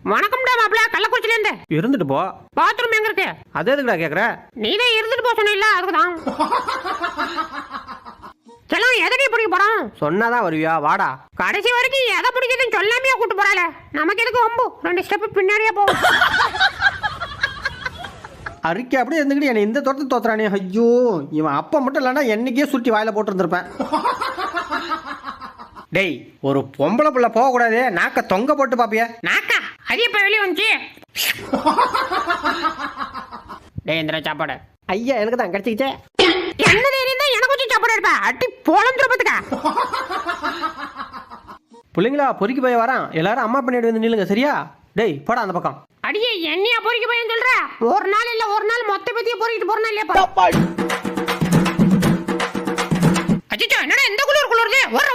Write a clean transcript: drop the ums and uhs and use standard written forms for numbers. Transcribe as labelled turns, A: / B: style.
A: வணக்கம்டா மாப்பிள்ள, கள்ளக்குறிச்சில இருந்து.
B: இருந்துட்டு போ.
A: பாத்ரூம் எங்க இருக்கு?
B: அதே எதுக்குடா கேக்குற?
A: நீதான் இருந்துட்டு போ சொன்ன, அதுக்குதான். செல்லம், எதடி பிடிக்க போறோம்?
B: சொன்னாதான் வருவியா? வாடா.
A: கடைசி வரைக்கும் எதை பிடிக்குதுன்னு சொல்லாமையா கூட்டு போறாளே, நமக்கு எதுக்கு வம்பு? 2 ஸ்டெப் பின்னாடியே போ.
B: அரிக்க அப்படியே இருந்துக்கிட்டு என்னை இந்த தோட்டத்தை தோத்துறானே. ஐயோ, இவன் அப்பா மட்டும் இல்லைன்னா என்னைக்கே சுற்றி வாயில போட்டு இருந்திருப்பேன். டேய், ஒரு பொம்பளை பிள்ளை போகக்கூடாது, நாக்க தொங்க போட்டு பாப்பிய.
A: நாக்கா அது இப்ப வெளியே வந்துச்சு. டேய், இந்த சாப்பாடு.
B: ஐயா, எனக்கு தான் கிடைச்சிக்கிச்சே.
A: என்ன தைரியம் தான் எனக்கு கொஞ்சம் சாப்பாடு எடுப்ப? அட்டி போலந்துருப்பதுக்கா.
B: பிள்ளைங்களா, பொறுக்கி போய் வரான். எல்லாரும் அம்மா பண்ணிட்டு வந்து நில்லுங்க, சரியா? டேய், போடா அந்த பக்கம்.
A: அடியே, என்னையா பொறுக்கி போய் சொல்ற? ஒரு நாள் இல்ல ஒரு நாள் மொத்த பத்திய பொறுக்கிட்டு போறனா இல்லையா? அச்சோ, என்னடா இந்த குளிர் குளிருது? ஒரு